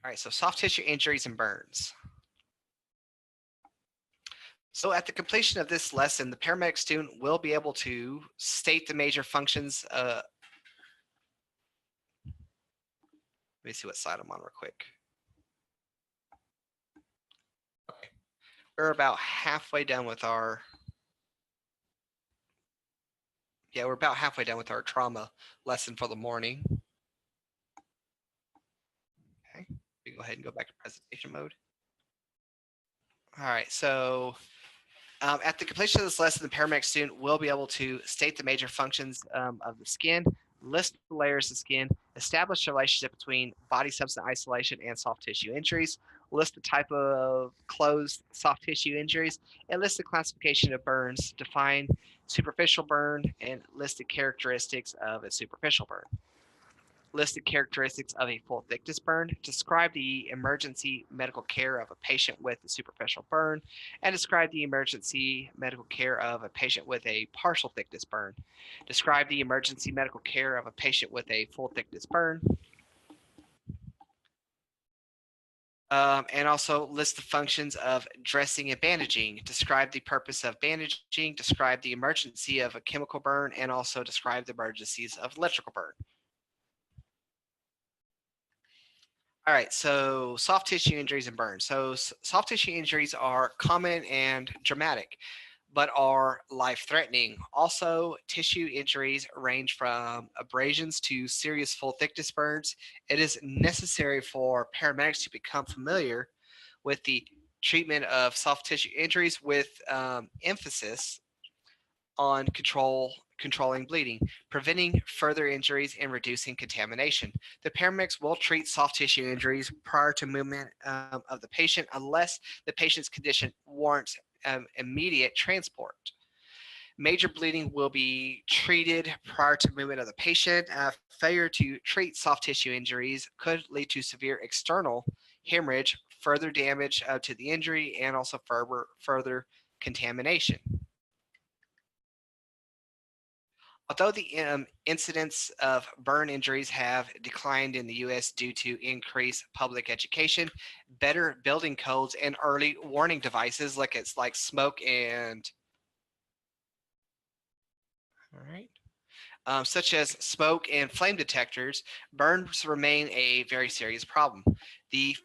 All right, so soft tissue injuries and burns. So at the completion of this lesson, the paramedic student will be able to state the major functions. Let me see what slide I'm on real quick. Okay. We're about halfway done with our we're about halfway done with our trauma lesson for the morning. Okay, we go ahead and go back to presentation mode. All right, so at the completion of this lesson, the paramedic student will be able to state the major functions of the skin, list the layers of skin, establish the relationship between body substance isolation and soft tissue injuries, list the type of closed soft tissue injuries, and list the classification of burns, define superficial burn, and list the characteristics of a superficial burn. List the characteristics of a full thickness burn, describe the emergency medical care of a patient with a superficial burn, and describe the emergency medical care of a patient with a partial thickness burn. Describe the emergency medical care of a patient with a full thickness burn. And also list the functions of dressing and bandaging. Describe the purpose of bandaging, describe the emergency of a chemical burn, and also describe the emergencies of electrical burn. All right, so soft tissue injuries and burns. So soft tissue injuries are common and dramatic, but are life-threatening. Also, tissue injuries range from abrasions to serious full thickness burns. It is necessary for paramedics to become familiar with the treatment of soft tissue injuries with emphasis on controlling bleeding, preventing further injuries, and reducing contamination. The paramedics will treat soft tissue injuries prior to movement of the patient unless the patient's condition warrants immediate transport. Major bleeding will be treated prior to movement of the patient. Failure to treat soft tissue injuries could lead to severe external hemorrhage, further damage to the injury, and also further contamination. Although the incidence of burn injuries have declined in the U.S. due to increased public education, better building codes, and early warning devices like smoke and such as smoke and flame detectors, burns remain a very serious problem. This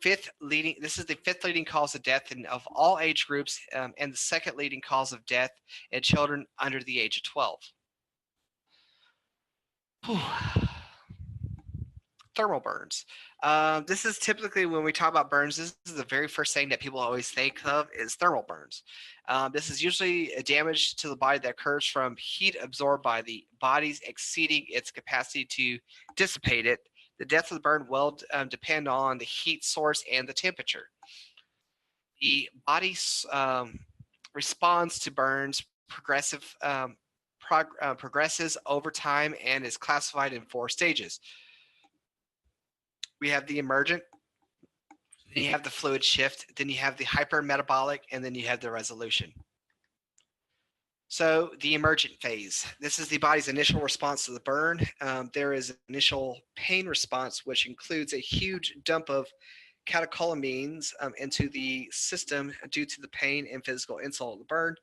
is the fifth leading cause of death of all age groups, and the second leading cause of death in children under the age of 12. Thermal burns. This is typically when we talk about burns, this is the very first thing that people always think of is thermal burns. This is usually a damage to the body that occurs from heat absorbed by the body's exceeding its capacity to dissipate it. The depth of the burn will depend on the heat source and the temperature. The body responds to burns progresses over time and is classified in 4 stages. We have the emergent, then you have the fluid shift, then you have the hypermetabolic, and then you have the resolution. So the emergent phase, this is the body's initial response to the burn. There is an initial pain response, which includes a huge dump of catecholamines into the system due to the pain and physical insult of the burn.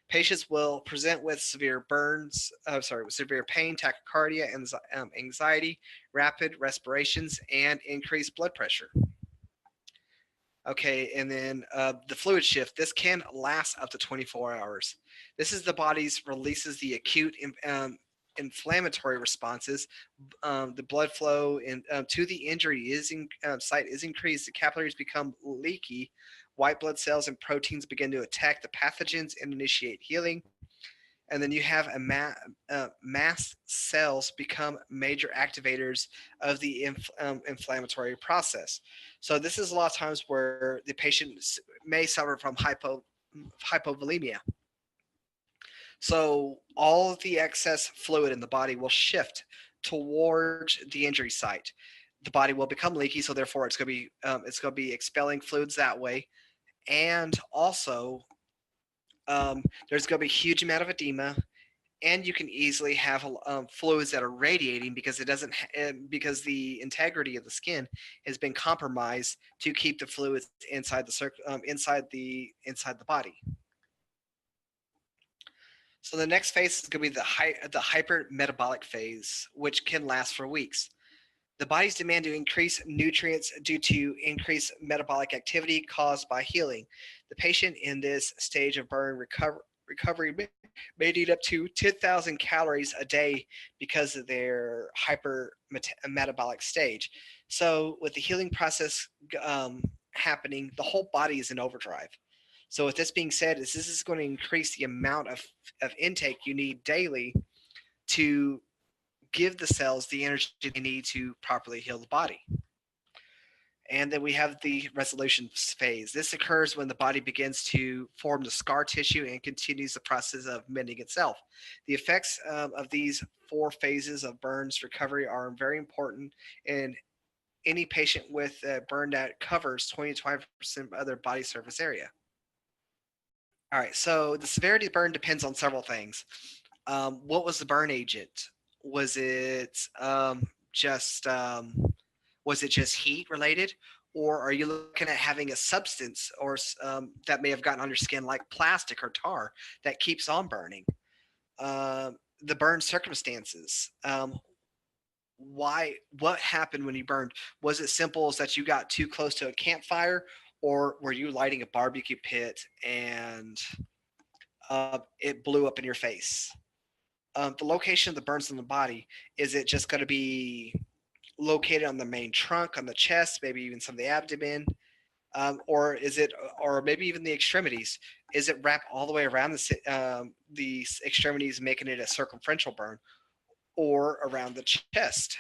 Patients will present with severe severe pain, tachycardia, anxiety, rapid respirations, and increased blood pressure. Okay, and then the fluid shift. This can last up to 24 hours. This is the body's releases the acute inflammatory responses. The blood flow to the injury site is increased. The capillaries become leaky. White blood cells and proteins begin to attack the pathogens and initiate healing. And then you have mast cells become major activators of the inflammatory process. So this is a lot of times where the patient may suffer from hypovolemia. So all of the excess fluid in the body will shift towards the injury site. The body will become leaky, so therefore it's going to be expelling fluids that way, and also there's going to be a huge amount of edema, and you can easily have fluids that are radiating because it doesn't because the integrity of the skin has been compromised to keep the fluids inside inside the body. So the next phase is going to be the hypermetabolic phase, which can last for weeks. The body's demand to increase nutrients due to increased metabolic activity caused by healing. The patient in this stage of burn recovery may need up to 10,000 calories a day because of their hyper metabolic stage. So, with the healing process happening, the whole body is in overdrive. So, with this being said, this is going to increase the amount of intake you need daily to give the cells the energy they need to properly heal the body. And then we have the resolution phase. This occurs when the body begins to form the scar tissue and continues the process of mending itself. The effects of these 4 phases of burns recovery are very important in any patient with a burn that covers 20 to 25% of their body surface area. All right, so the severity of burn depends on several things. What was the burn agent? Was it just was it just heat related, or are you looking at having a substance or that may have gotten on your skin, like plastic or tar, that keeps on burning? The burn circumstances. What happened when you burned? Was it simple as that you got too close to a campfire, or were you lighting a barbecue pit and it blew up in your face? The location of the burns on the body, is it just going to be located on the main trunk, on the chest, maybe even some of the abdomen, or is it, or maybe even the extremities? Is it wrapped all the way around the extremities, making it a circumferential burn, or around the chest?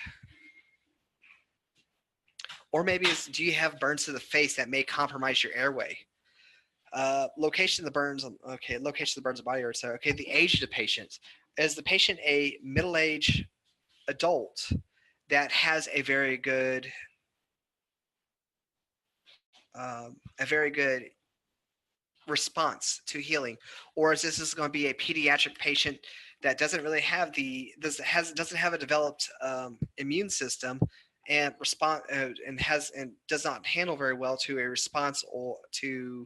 Or maybe do you have burns to the face that may compromise your airway? Location of the burns. Location of the burns of body. So, okay, the age of the patient. Is the patient a middle-aged adult that has a very good response to healing, or is this going to be a pediatric patient that doesn't really have doesn't have a developed immune system and respond and does not handle very well to a response or to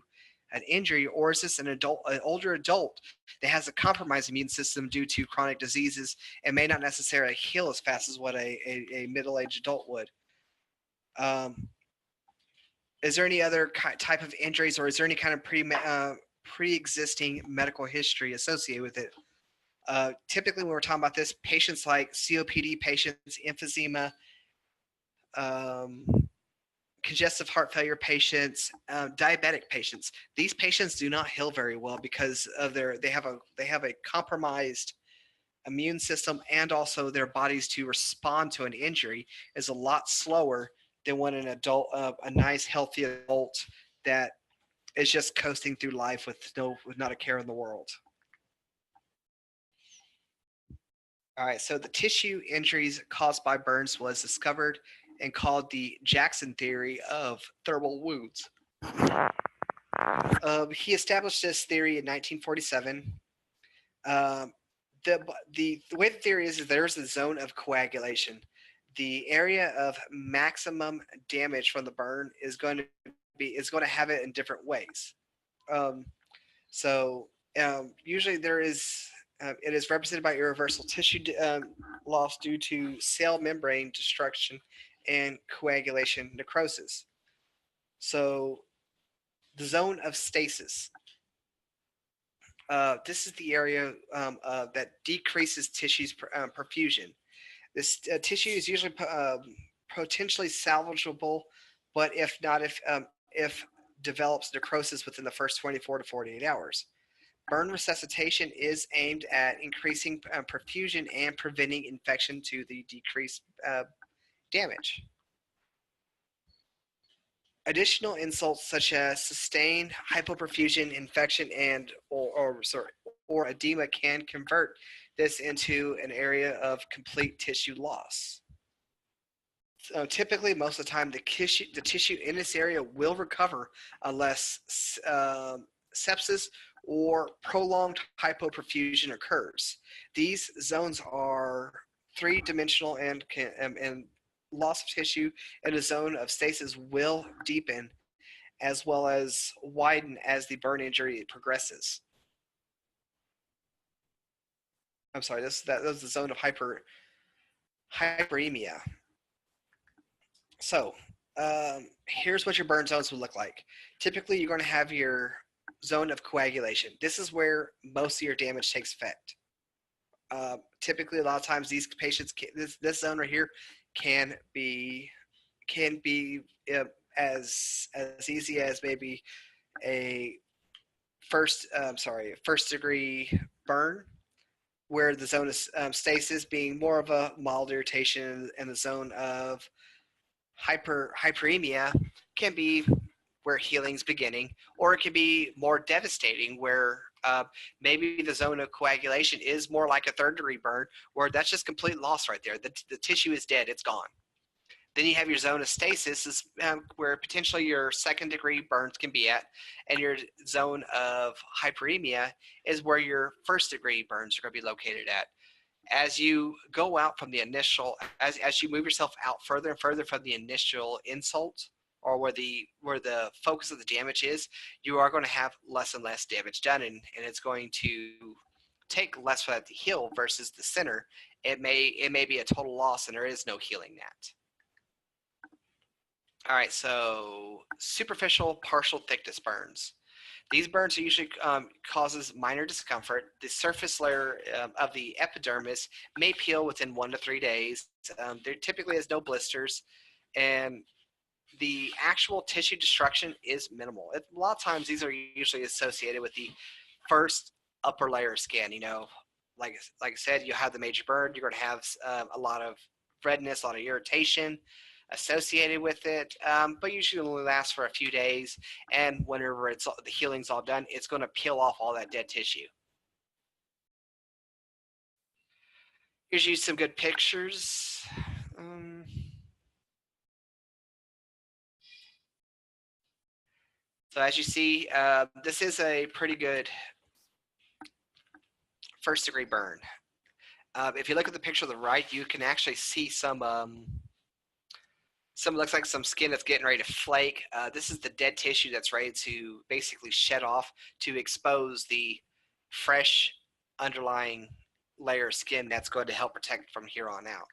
an injury? Or is this an older adult that has a compromised immune system due to chronic diseases and may not necessarily heal as fast as what a middle-aged adult would? Is there any other type of injuries, or is there any kind of pre-existing medical history associated with it? Typically, when we're talking about this, patients like COPD patients, emphysema, congestive heart failure patients, diabetic patients. These patients do not heal very well because of they have a compromised immune system, and also their bodies to respond to an injury is a lot slower than when an adult, a nice healthy adult that is just coasting through life with not a care in the world. All right, so the tissue injuries caused by burns was discovered and called the Jackson theory of thermal wounds. He established this theory in 1947. The way the theory is there's a zone of coagulation. The area of maximum damage from the burn is going to have it in different ways. Usually there is it is represented by irreversible tissue loss due to cell membrane destruction and coagulation necrosis. So the zone of stasis. This is the area that decreases tissue's perfusion. This tissue is usually potentially salvageable, but if develops necrosis within the first 24 to 48 hours. Burn resuscitation is aimed at increasing perfusion and preventing infection to the decreased damage. Additional insults such as sustained hypoperfusion, infection, and or edema can convert this into an area of complete tissue loss. So typically, most of the time, the tissue in this area will recover unless sepsis or prolonged hypoperfusion occurs. These zones are three-dimensional and loss of tissue in a zone of stasis will deepen as well as widen as the burn injury progresses. I'm sorry, that was the zone of hyperemia. So here's what your burn zones would look like. Typically, you're going to have your zone of coagulation. This is where most of your damage takes effect. Typically, a lot of times these patients, this zone right here, can be as easy as maybe a first degree burn, where the zone of stasis being more of a mild irritation, and the zone of hyperemia can be where healing's beginning, or it can be more devastating where maybe the zone of coagulation is more like a third-degree burn, where that's just complete loss right there. The tissue is dead, it's gone. Then you have your zone of stasis, where potentially your second-degree burns can be at, and your zone of hyperemia is where your first-degree burns are going to be located at. As you go out from the initial, as you move yourself out further and further from the initial insult, or where the focus of the damage is, you are going to have less and less damage done, and it's going to take less for that to heal versus the center. It may be a total loss, and there is no healing that. All right, so superficial partial thickness burns. These burns are usually causes minor discomfort. The surface layer of the epidermis may peel within 1 to 3 days. There typically is no blisters, and the actual tissue destruction is minimal. A lot of times these are usually associated with the first upper layer of skin. You know, like I said, you have the major burn, you're going to have a lot of redness, a lot of irritation associated with it, but usually only lasts for a few days, and whenever the healing's all done, it's going to peel off all that dead tissue. Here's you some good pictures. So as you see, this is a pretty good first-degree burn. If you look at the picture on the right, you can actually see some looks like some skin that's getting ready to flake. This is the dead tissue that's ready to basically shed off to expose the fresh underlying layer of skin that's going to help protect from here on out.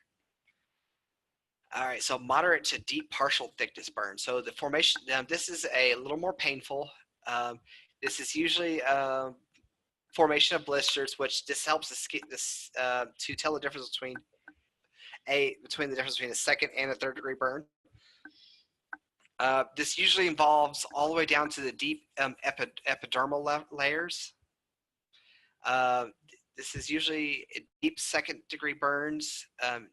All right, so moderate to deep partial thickness burn. So the formation, this is a little more painful. This is usually formation of blisters, which this helps to tell the difference between a second and a third degree burn. This usually involves all the way down to the deep epidermal layers. This is usually deep second degree burns,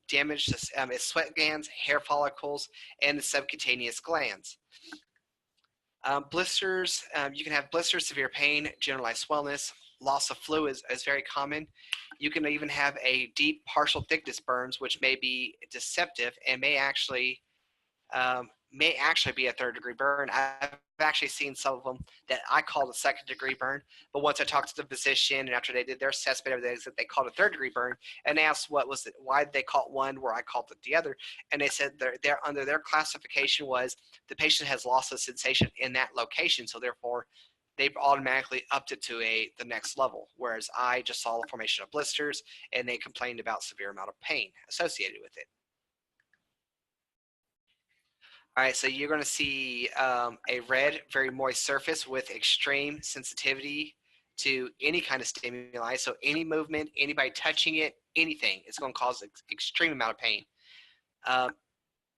damage to sweat glands, hair follicles, and the subcutaneous glands. Blisters, you can have blisters, severe pain, generalized swellness, loss of fluid is very common. You can even have a deep partial thickness burns, which may be deceptive and may actually be a third degree burn. I've actually seen some of them that I called a second degree burn, but once I talked to the physician and after they did their assessment, everything, that they called a third degree burn, and they asked why did they call it one where I called it the other, and they said they're under their classification was the patient has loss of sensation in that location, so therefore they automatically upped it to the next level, whereas I just saw the formation of blisters and they complained about severe amount of pain associated with it. All right, so you're going to see a red, very moist surface with extreme sensitivity to any kind of stimuli. So any movement, anybody touching it, anything, it's going to cause an extreme amount of pain.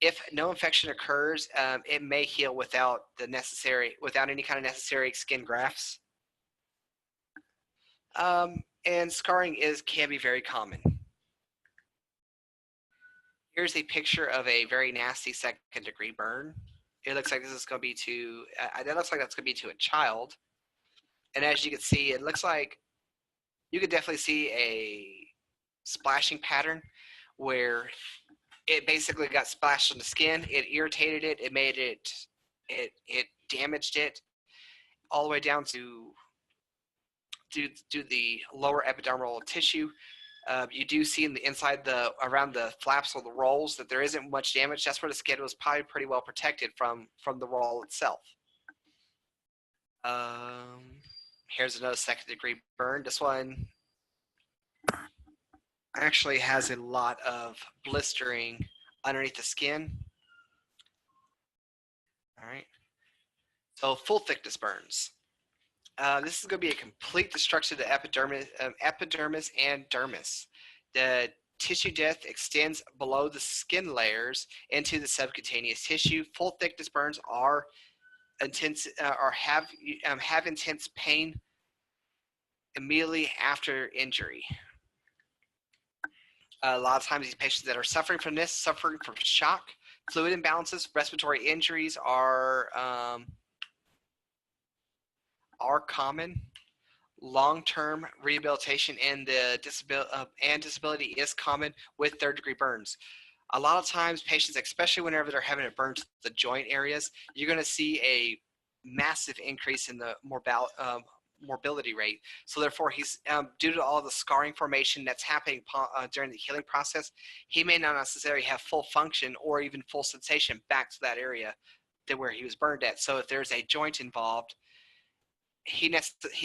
If no infection occurs, it may heal without any kind of necessary skin grafts. And scarring can be very common. Here's a picture of a very nasty second degree burn. It looks like this is going to be to, that looks like that's going to be to a child. And as you can see, it looks like you could definitely see a splashing pattern where it basically got splashed on the skin. It irritated it. It made it damaged it all the way down to do the lower epidermal tissue. You do see in the inside around the flaps or the rolls that there isn't much damage. That's where the skin was probably pretty well protected from the roll itself. Here's another second-degree burn. This one actually has a lot of blistering underneath the skin. All right. So full thickness burns. This is going to be a complete destruction of the epidermis and dermis. The tissue death extends below the skin layers into the subcutaneous tissue. Full thickness burns are intense or have intense pain immediately after injury. A lot of times these patients that are suffering from this, suffering from shock, fluid imbalances, respiratory injuries are common. Long-term rehabilitation and the disability is common with third-degree burns. A lot of times patients, especially whenever they're having a burn to the joint areas, you're going to see a massive increase in the morbidity rate. So therefore, he's due to all the scarring formation that's happening during the healing process, he may not necessarily have full function or even full sensation back to that area where he was burned at. So if there's a joint involved, he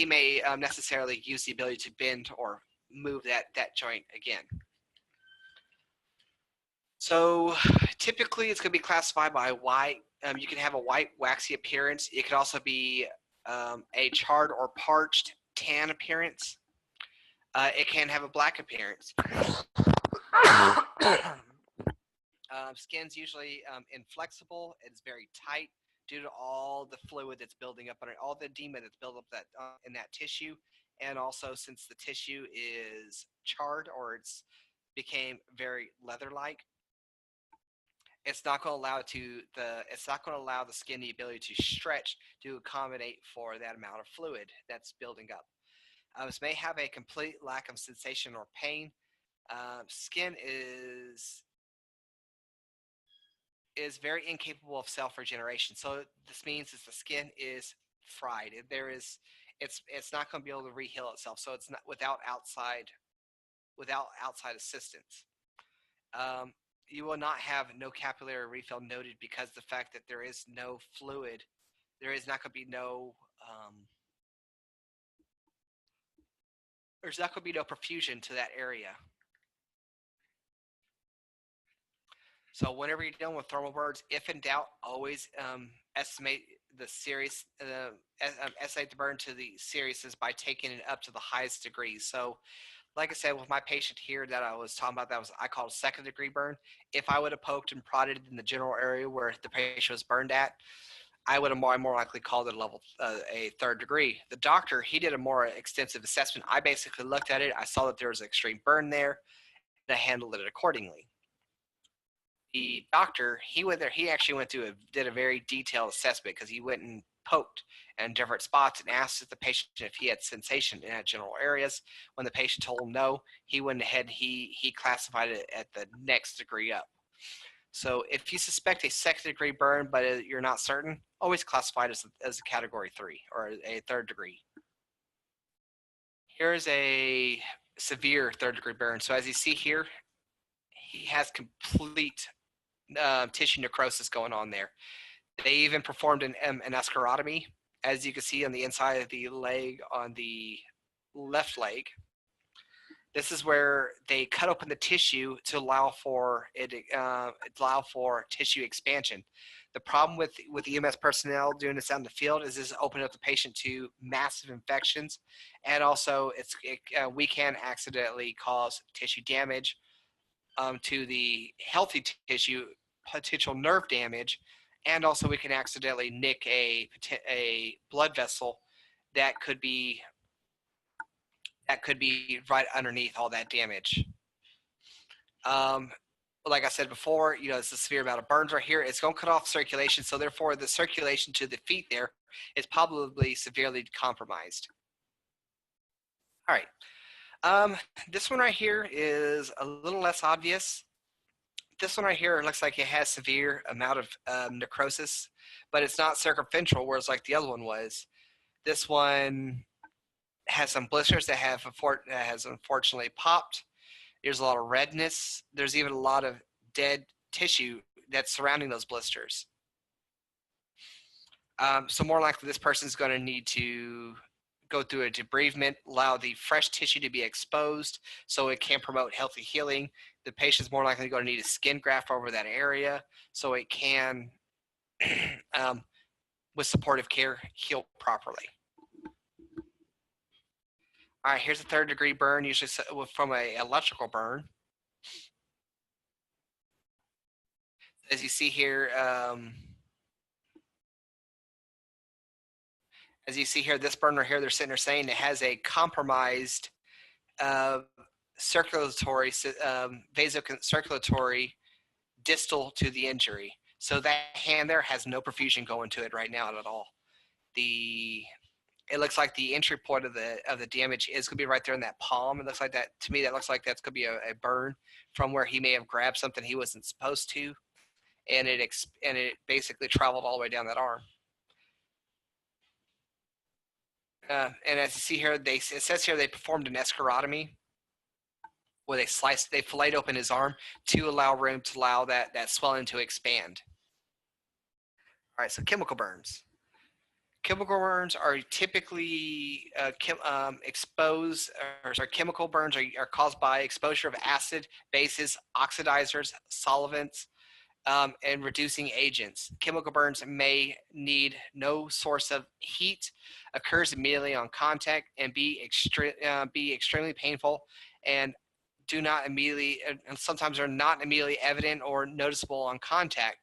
may necessarily use the ability to bend or move that joint again. So typically it's going to be classified by white. You can have a white waxy appearance. It could also be a charred or parched tan appearance. It can have a black appearance. Skin's usually inflexible. It's very tight due to all the fluid that's building up on it, all the edema that's built up in that tissue, and also since the tissue is charred or it's became very leather-like, it's not going to allow the skin the ability to stretch to accommodate for that amount of fluid that's building up. This may have a complete lack of sensation or pain. Skin is very incapable of self-regeneration. So this means that the skin is fried. It's not going to be able to reheal itself. So it's not without outside assistance. You will not have no capillary refill noted because the fact that there is no fluid, there's not going to be no perfusion to that area. So whenever you're dealing with thermal burns, if in doubt, always estimate estimate the burn to the seriousness by taking it up to the highest degree. So like I said, with my patient here that I was talking about, I called a second-degree burn. If I would have poked and prodded in the general area where the patient was burned at, I would have more likely called it a third degree. The doctor, he did a more extensive assessment. I basically looked at it. I saw that there was an extreme burn there, and I handled it accordingly. The doctor, he went there. He actually did a very detailed assessment because he went and poked in different spots and asked the patient if he had sensation in that general areas. When the patient told him no, he went ahead, he classified it at the next degree up. So if you suspect a second-degree burn but you're not certain, always classify it as a category 3 or a third degree. Here's a severe third-degree burn. So as you see here, he has complete tissue necrosis going on there. They even performed an escharotomy, as you can see on the inside of the leg, on the left leg. This is where they cut open the tissue to allow for tissue expansion. The problem with EMS personnel doing this out in the field is this opening up the patient to massive infections, and also we can accidentally cause tissue damage to the healthy tissue, potential nerve damage, and also we can accidentally nick a blood vessel that could be right underneath all that damage. Like I said before, it's a severe amount of burns right here. It's going to cut off circulation, so therefore the circulation to the feet there is probably severely compromised. All right. This one right here is a little less obvious. This one right here looks like it has severe amount of necrosis, but it's not circumferential, whereas like the other one was. This one has some blisters that has unfortunately popped. There's a lot of redness. There's even a lot of dead tissue that's surrounding those blisters. So more likely this person is going to need to go through a debridement, allow the fresh tissue to be exposed so it can promote healthy healing. The patient's more likely going to need a skin graft over that area so it can, with supportive care, heal properly. All right, here's a third-degree burn, usually from an electrical burn. As you see here, this burn right here, they're sitting there saying it has a compromised vasocirculatory distal to the injury. So that hand there has no perfusion going to it right now at all. It looks like the entry point of the damage is going to be right there in that palm. It looks like that to me. That looks like that's going to be a burn from where he may have grabbed something he wasn't supposed to, and it basically traveled all the way down that arm. And as you see here, it says here they performed an escharotomy, where they filleted open his arm to allow room to allow that swelling to expand. All right, so chemical burns. Chemical burns are typically chemical burns are caused by exposure of acid, bases, oxidizers, solvents, and reducing agents. Chemical burns may need no source of heat, occurs immediately on contact, and be extremely painful, and sometimes are not immediately evident or noticeable on contact.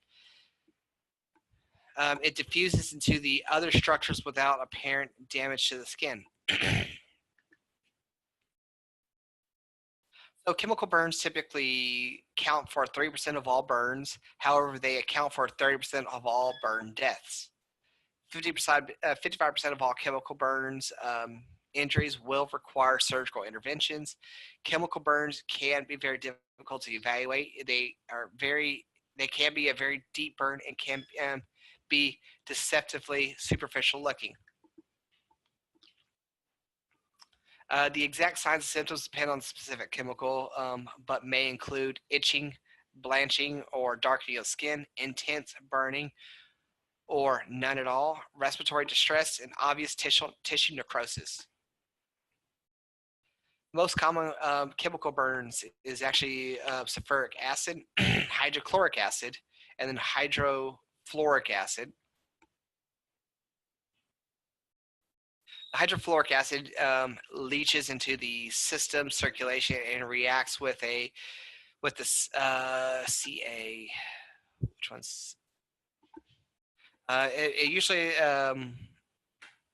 It diffuses into the other structures without apparent damage to the skin. So chemical burns typically count for 3% of all burns. However, they account for 30% of all burn deaths. 55% of all chemical burns injuries will require surgical interventions. Chemical burns can be very difficult to evaluate. They can be a very deep burn and can be deceptively superficial looking. The exact signs and symptoms depend on the specific chemical, but may include itching, blanching, or darkening of skin, intense burning, or none at all, respiratory distress, and obvious tissue necrosis. Most common chemical burns is actually sulfuric acid, hydrochloric acid, and then hydrofluoric acid. Hydrofluoric acid leaches into the system circulation and reacts with the Ca. Which one's? It usually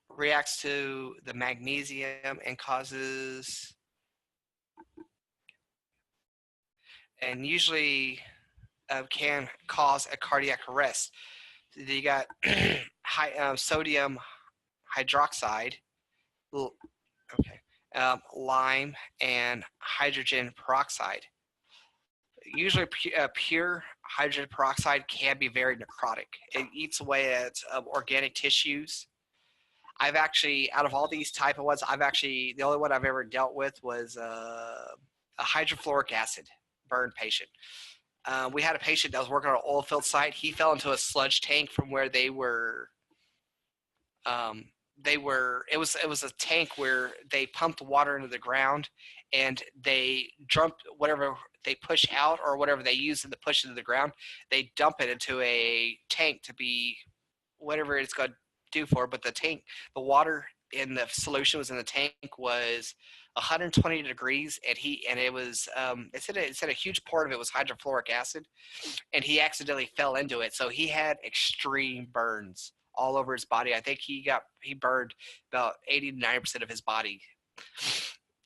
reacts to the magnesium and causes, and usually can cause a cardiac arrest. You got sodium hydroxide, lime, and hydrogen peroxide. Usually pure hydrogen peroxide can be very necrotic. It eats away at organic tissues. I've actually, out of all these type of ones, the only one I've ever dealt with was a hydrofluoric acid burn patient. We had a patient that was working on an oil field site. He fell into a sludge tank from where they were. It was a tank where they pumped water into the ground, and they dumped whatever they push out or whatever they use in the push into the ground. They dump it into a tank to be whatever it's going to do for. But the water in the solution was in the tank was 120 degrees, and it was it said a huge part of it was hydrofluoric acid, and he accidentally fell into it. So he had extreme burns all over his body. I think he burned about 80 to 90% of his body.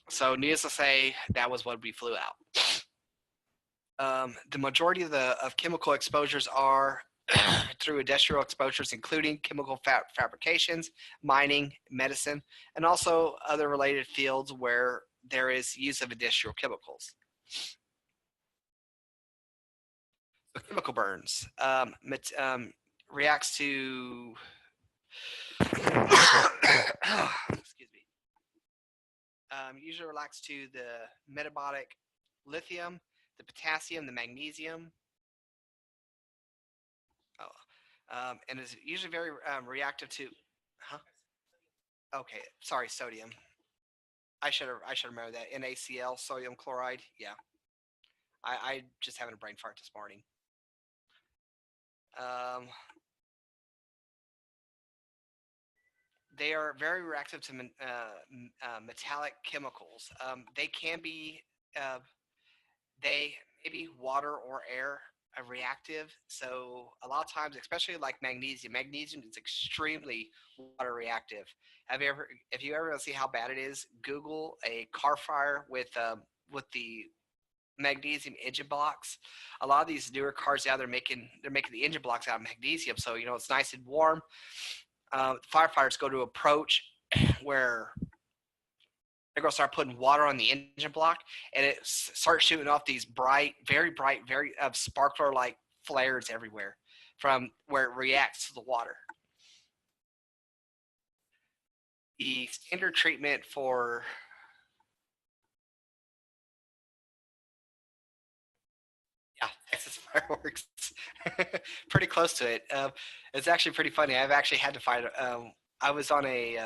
So needless to say, that was when we flew out. The majority of chemical exposures are through industrial exposures, including chemical fabrications, mining, medicine, and also other related fields where there is use of industrial chemicals. So chemical burns reacts to excuse me. Usually relates to the metabolic lithium, the potassium, the magnesium, and is usually very reactive to. Huh? Okay, sorry, sodium. I should remember that. NaCl, sodium chloride. Yeah, I just having a brain fart this morning. Um, they are very reactive to metallic chemicals. They can be uh, they maybe water or air reactive. So a lot of times, especially like magnesium is extremely water reactive. If you ever see how bad it is, Google a car fire with the magnesium engine blocks. A lot of these newer cars now they're making the engine blocks out of magnesium, so it's nice and warm. Firefighters go to approach where they're going to start putting water on the engine block, and it starts shooting off these bright, very sparkler like flares everywhere from where it reacts to the water. The standard treatment for Texas fireworks, pretty close to it. It's actually pretty funny. I've actually had to fight. I was on a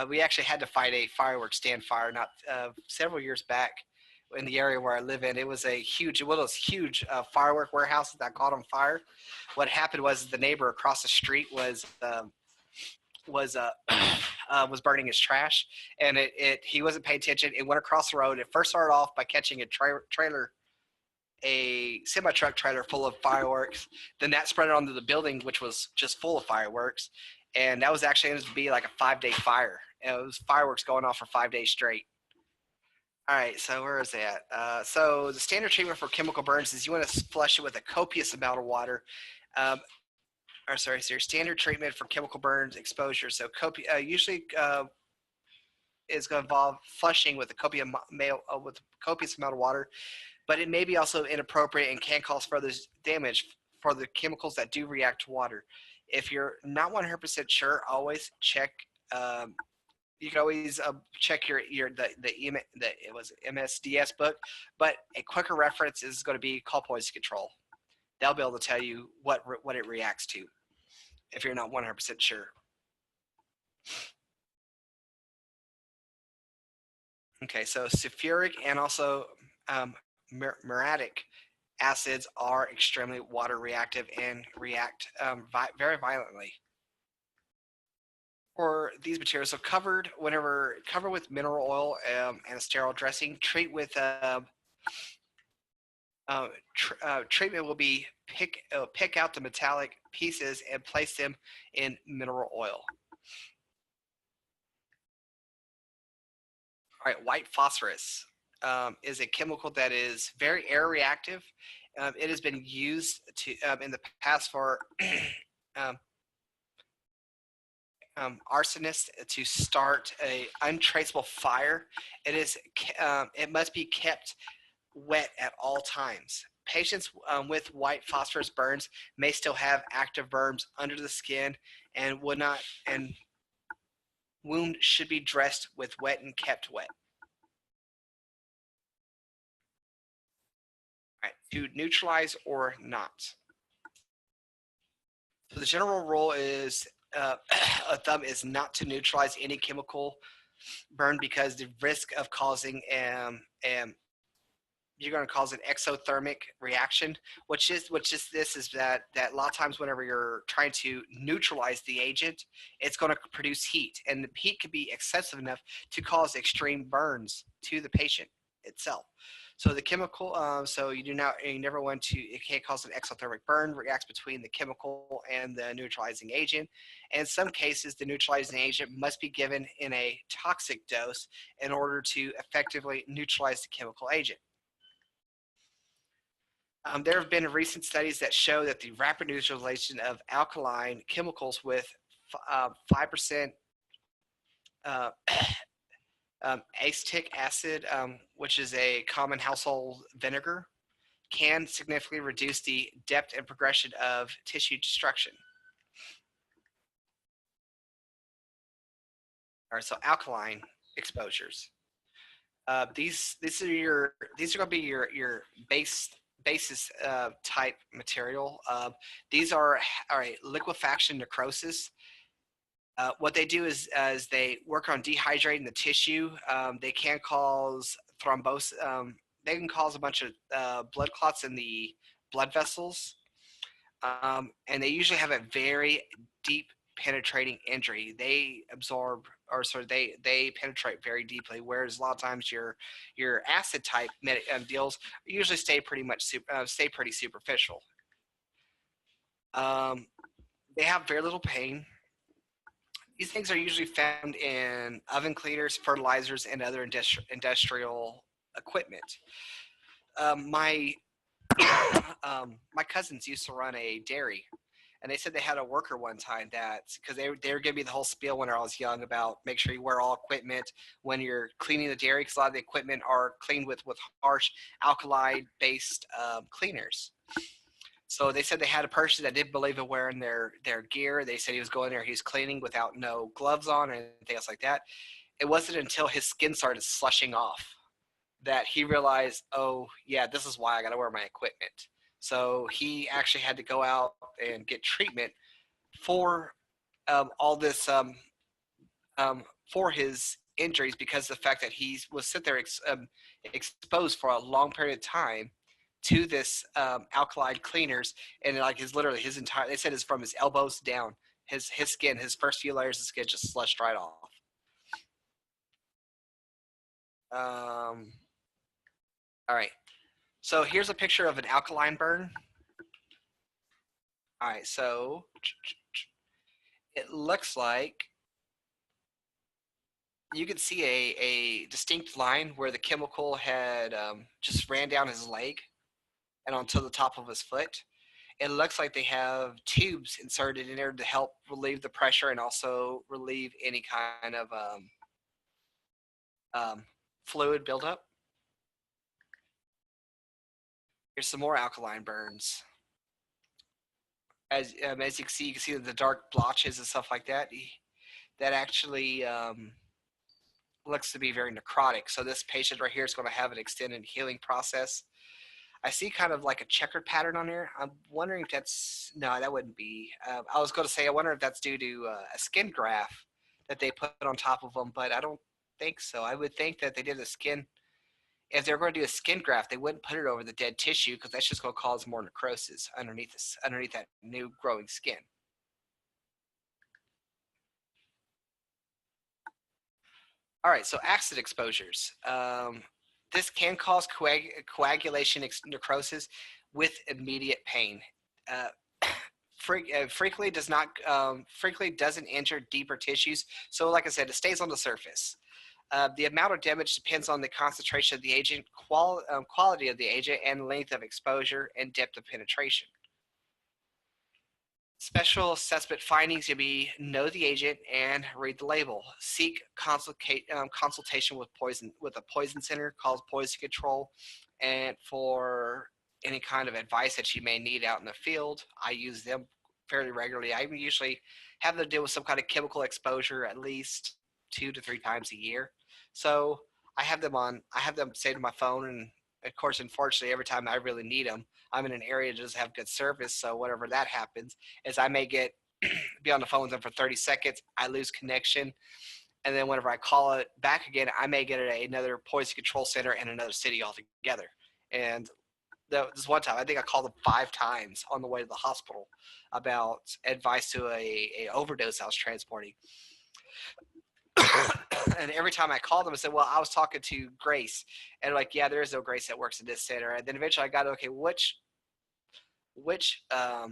we actually had to fight a fireworks stand fire not several years back in the area where I live in. It was one of those huge firework warehouses that caught on fire. What happened was the neighbor across the street was was burning his trash, and he wasn't paying attention. It went across the road. It first started off by catching a semi truck trailer full of fireworks. Then that spread onto the building, which was just full of fireworks. And that was actually going to be like a 5-day fire. And it was fireworks going off for 5 days straight. All right, so where is that? So the standard treatment for chemical burns is you want to flush it with a copious amount of water. So your standard treatment for chemical burns exposure. So usually is going to involve flushing with a copious amount of water, but it may be also inappropriate and can cause further damage for the chemicals that do react to water. If you're not 100% sure, always check. You can always check it was MSDS book, but a quicker reference is going to be call poison control. They'll be able to tell you what it reacts to if you're not 100% sure. Okay, so sulfuric and also muriatic acids are extremely water reactive and react very violently. For these materials, so covered with mineral oil and a sterile dressing. Treatment will be pick out the metallic pieces and place them in mineral oil. All right, white phosphorus is a chemical that is very air reactive. It has been used in the past for arsonists to start a untraceable fire. It must be kept wet at all times. Patients with white phosphorus burns may still have active burns under the skin and wound should be dressed with wet and kept wet. All right, to neutralize or not. So the general rule is a thumb is not to neutralize any chemical burn because the risk of causing you're going to cause an exothermic reaction, which is that a lot of times whenever you're trying to neutralize the agent, it's going to produce heat, and the heat could be excessive enough to cause extreme burns to the patient itself. So the chemical, you never want to. It can't cause an exothermic burn. Reacts between the chemical and the neutralizing agent. And in some cases, the neutralizing agent must be given in a toxic dose in order to effectively neutralize the chemical agent. There have been recent studies that show that the rapid neutralization of alkaline chemicals with 5% acetic acid, which is a common household vinegar, can significantly reduce the depth and progression of tissue destruction. All right, so alkaline. exposures. These are going to be your basis type material. These are all right. Liquefaction necrosis. What they do is they work on dehydrating the tissue. They can cause thrombosis. They can cause a bunch of blood clots in the blood vessels, and they usually have a very deep penetrating injury. They absorb, or sorry, they penetrate very deeply. Whereas a lot of times your acid type deals usually stay pretty superficial. They have very little pain. These things are usually found in oven cleaners, fertilizers, and other industrial equipment. My my cousins used to run a dairy, and they said they had a worker one time that because they were giving me the whole spiel when I was young about make sure you wear all equipment when you're cleaning the dairy because a lot of the equipment are cleaned with harsh alkali based cleaners. So they said they had a person that didn't believe in wearing their gear. They said he was going there, he was cleaning without no gloves on or anything else like that. It wasn't until his skin started slushing off that he realized, oh yeah, this is why I got to wear my equipment. So he actually had to go out and get treatment for all this for his injuries because of the fact that he was sit there exposed for a long period of time to this alkaline cleaners, and like literally his entire, they said it's from his elbows down, his skin, his first few layers of skin just slushed right off. All right, so here's a picture of an alkaline burn. All right, so it looks like you can see a distinct line where the chemical had just ran down his leg and onto the top of his foot. It looks like they have tubes inserted in there to help relieve the pressure and also relieve any kind of fluid buildup. Here's some more alkaline burns. As you can see the dark blotches and stuff like that. That actually looks to be very necrotic. So this patient right here is going to have an extended healing process. I see kind of like a checkered pattern on there. I'm wondering if that's, no, that wouldn't be. I was going to say, I wonder if that's due to a skin graft that they put on top of them, but I don't think so. I would think that they did a skin, if they're going to do a skin graft, they wouldn't put it over the dead tissue because that's just going to cause more necrosis underneath that new growing skin. All right, so acid exposures. This can cause coagulation necrosis with immediate pain. Frequently doesn't injure deeper tissues. So, like I said, it stays on the surface. The amount of damage depends on the concentration of the agent, quality of the agent, and length of exposure and depth of penetration. Special assessment findings will be know the agent and read the label. Seek consultation with a poison center called Poison Control, and for any kind of advice that you may need out in the field. I use them fairly regularly. I usually have them deal with some kind of chemical exposure at least 2 to 3 times a year. So I have them saved on my phone, and of course, unfortunately, every time I really need them, I'm in an area that doesn't have good service. So whatever that happens is I may be on the phone with them for 30 seconds. I lose connection. And then whenever I call it back again, I may get it at another poison control center in another city altogether. And this one time, I think I called them 5 times on the way to the hospital about advice to a overdose I was transporting. And every time I called them, I said, well, I was talking to Grace. And like, yeah, there is no Grace that works in this center. And then eventually I got, okay, which I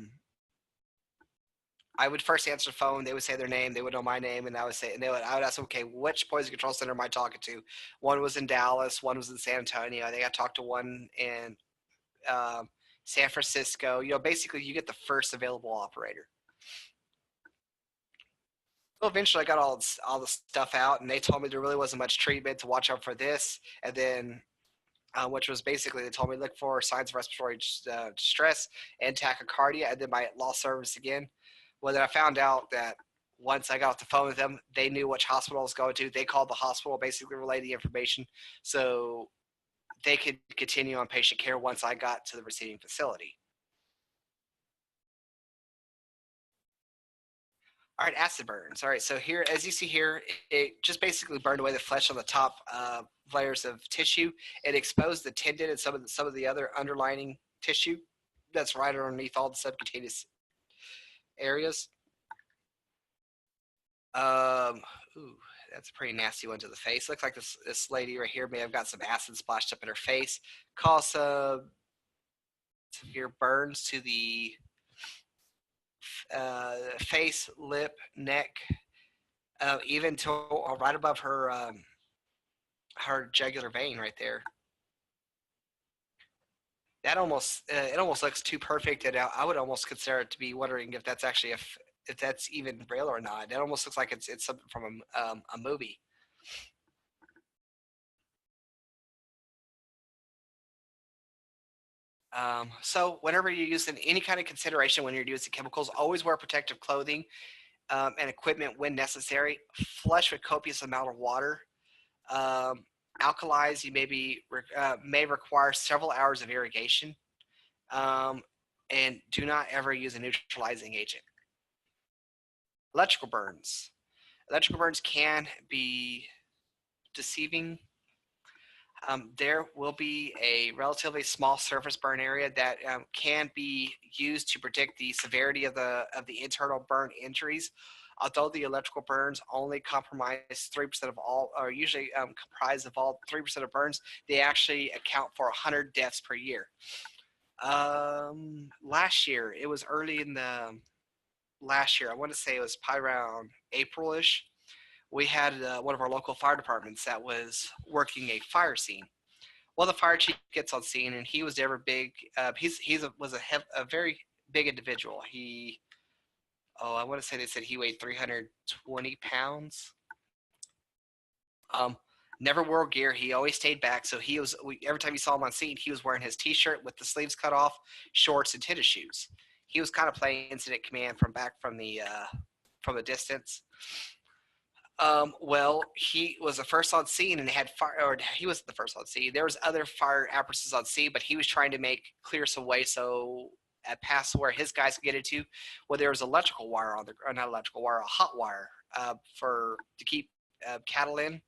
would first answer the phone. They would say their name. They would know my name. And I would ask them, okay, which poison control center am I talking to? One was in Dallas. One was in San Antonio. I think I talked to one in San Francisco. Basically you get the first available operator. So eventually I got all the stuff out, and they told me there really wasn't much treatment to watch out for this. And then, which was basically, they told me look for signs of respiratory distress and tachycardia, and then my lost service again. Well, then I found out that once I got off the phone with them, they knew which hospital I was going to. They called the hospital, basically relayed the information, so they could continue on patient care once I got to the receiving facility. All right, acid burns. All right, so here, as you see here, it just basically burned away the flesh on the top layers of tissue. It exposed the tendon and some of the other underlining tissue that's right underneath all the subcutaneous areas. Um, ooh, that's a pretty nasty one to the face. Looks like this lady right here may have got some acid splashed up in her face. Caused some severe burns to the face, lip, neck, even to right above her jugular vein right there. That almost it almost looks too perfect, and I would almost consider it to be wondering if that's actually if that's even real or not. It almost looks like it's something from a movie. So whenever you're using any kind of consideration when you're using chemicals, always wear protective clothing and equipment when necessary. Flush with copious amount of water. Um, Alkalize, you may require several hours of irrigation. Um, and do not ever use a neutralizing agent. Electrical burns. Electrical burns can be deceiving. There will be a relatively small surface burn area that can be used to predict the severity of the internal burn injuries. Although the electrical burns only compromise 3% of all, or usually comprise of all 3% of burns, they actually account for 100 deaths per year. Last year, it was early in the last year. I want to say it was probably around April-ish. We had one of our local fire departments that was working a fire scene. Well, the fire chief gets on scene, and he was never big. Was a very big individual. I want to say they said he weighed 320 pounds. Um, Never wore gear. He always stayed back. So every time you saw him on scene, he was wearing his T-shirt with the sleeves cut off, shorts, and tennis shoes. He was kind of playing incident command from the distance. Well, he was the first on scene and had fire, or he wasn't the first on scene. There was other fire apparatus on scene, but he was trying to clear some way so at past where his guys could get into. Well, there was electrical wire or not electrical wire, a hot wire to keep cattle in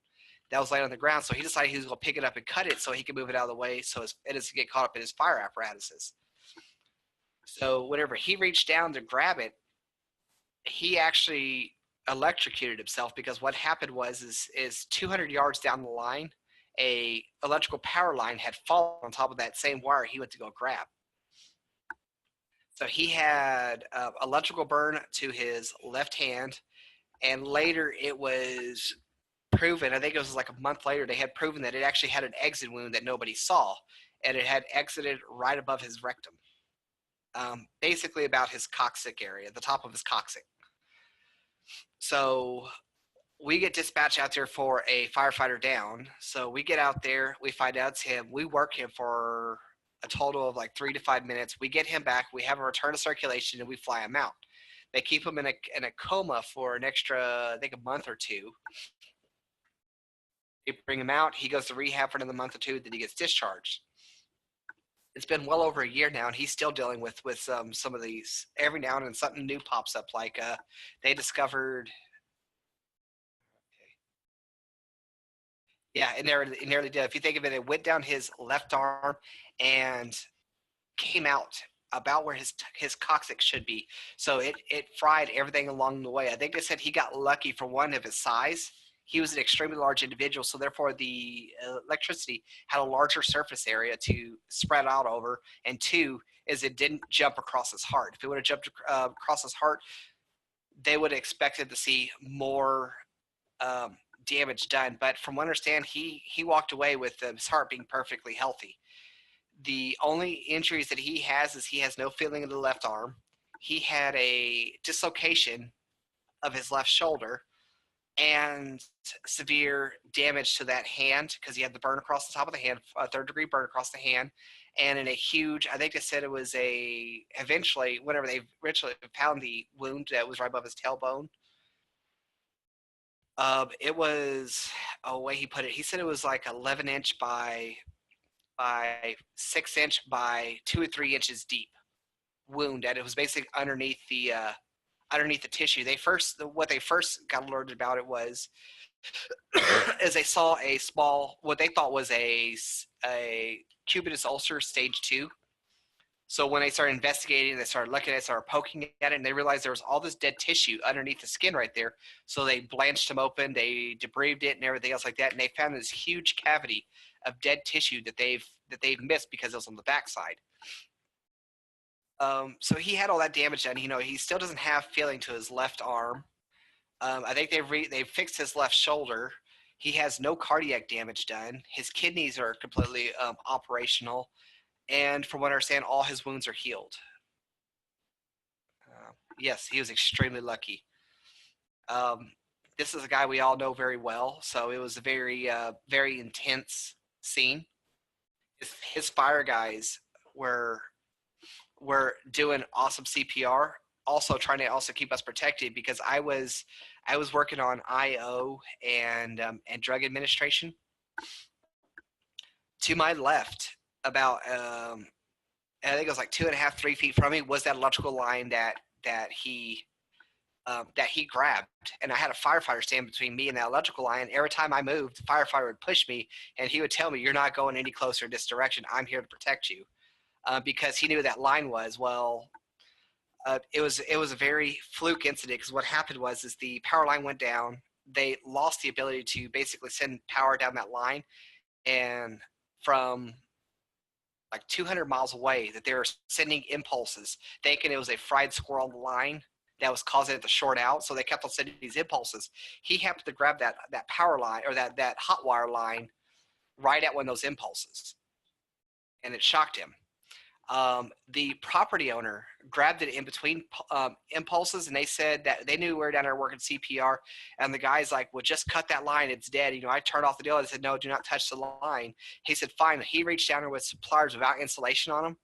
that was laying on the ground. So he decided he was going to pick it up and cut it so he could move it out of the way so it doesn't get caught up in his fire apparatuses. So whenever he reached down to grab it, he actually electrocuted himself because what happened is 200 yards down the line, a electrical power line had fallen on top of that same wire he went to go grab. So he had electrical burn to his left hand, and later it was proven, I think it was like a month later, they had proven that it actually had an exit wound that nobody saw, and it had exited right above his rectum, basically about his coccyx area, the top of his coccyx. So we get dispatched out there for a firefighter down. So we get out there, we find out it's him. We work him for a total of like 3 to 5 minutes. We get him back. We have a return to circulation, and we fly him out. They keep him in a coma for an extra, I think, a month or two. They bring him out. He goes to rehab for another month or two. Then he gets discharged. It's been well over a year now, and he's still dealing with some of these. Every now and then something new pops up. Like they discovered. Yeah, it nearly did. If you think of it, it went down his left arm and came out about where his coccyx should be. So it fried everything along the way. I think they said he got lucky for one of his size. He was an extremely large individual, so therefore the electricity had a larger surface area to spread out over. And two is it didn't jump across his heart. If it would have jumped across his heart, they would have expected to see more damage done. But from what I understand, he walked away with his heart being perfectly healthy. The only injuries that he has is he has no feeling in the left arm. He had a dislocation of his left shoulder and severe damage to that hand because he had the burn across the top of the hand, a third-degree burn across the hand, and in a huge, I think they said it was whenever they eventually found the wound that was right above his tailbone, It was way he put it. He said it was like 11-inch by 6-inch by 2 or 3 inches deep wound, and it was basically underneath the tissue. What they first got alerted about it was is they saw a small, what they thought was a cubitus ulcer stage 2. So when they started investigating, they started looking at it, started poking at it, and they realized there was all this dead tissue underneath the skin right there. So they blanched them open, they debriefed it, and everything else like that, and they found this huge cavity of dead tissue that they've missed because it was on the backside. So he had all that damage done. He still doesn't have feeling to his left arm. I think they've fixed his left shoulder. He has no cardiac damage done. His kidneys are completely operational, and from what I understand, all his wounds are healed. Yes, he was extremely lucky. This is a guy we all know very well, so it was a very intense scene. His fire guys were doing awesome CPR, also trying to also keep us protected, because I was working on IO and drug administration. To my left, about I think it was like 2.5, 3 feet from me, was that electrical line that he grabbed, and I had a firefighter stand between me and that electrical line. Every time I moved, the firefighter would push me, and he would tell me, "You're not going any closer in this direction. I'm here to protect you," because he knew that line was well. It was a very fluke incident, because what happened was the power line went down. They lost the ability to basically send power down that line, and from like 200 miles away, that they were sending impulses, thinking it was a fried squirrel on the line that was causing it to short out. So they kept on sending these impulses. He happened to grab that power line, or that hot wire line, right at one of those impulses, and it shocked him. The property owner grabbed it in between impulses, and they said that they knew we were down there working CPR, and the guy's like, "Well, just cut that line, it's dead." I turned off the deal. I said, "No, do not touch the line." He said, "Fine." He reached down there with some pliers without insulation on them,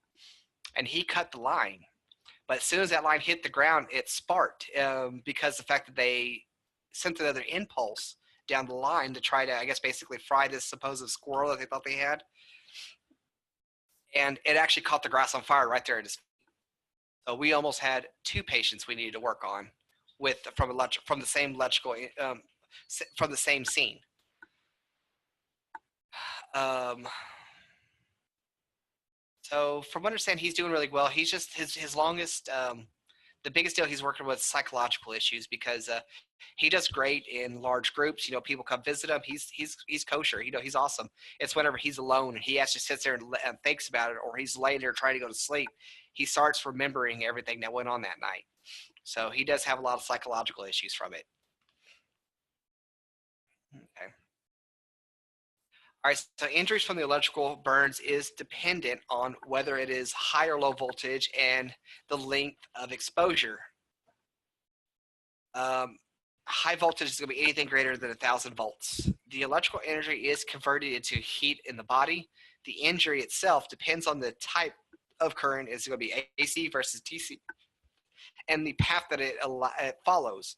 and he cut the line. But as soon as that line hit the ground, it sparked, because the fact that they sent another impulse down the line to try to, I guess, basically fry this supposed squirrel that they thought they had. And it actually caught the grass on fire right there. So we almost had 2 patients we needed to work on from the same electrical from the same scene. So from what I understand, he's doing really well. He's just his longest. The biggest deal he's working with psychological issues, because he does great in large groups. People come visit him. He's kosher. He's awesome. It's whenever he's alone and he actually sits there and thinks about it, or he's laying there trying to go to sleep, he starts remembering everything that went on that night. So he does have a lot of psychological issues from it. Okay. All right, so injuries from the electrical burns is dependent on whether it is high or low voltage and the length of exposure. High voltage is going to be anything greater than 1,000 volts. The electrical energy is converted into heat in the body. The injury itself depends on the type of current. It's going to be AC versus DC, and the path that it follows.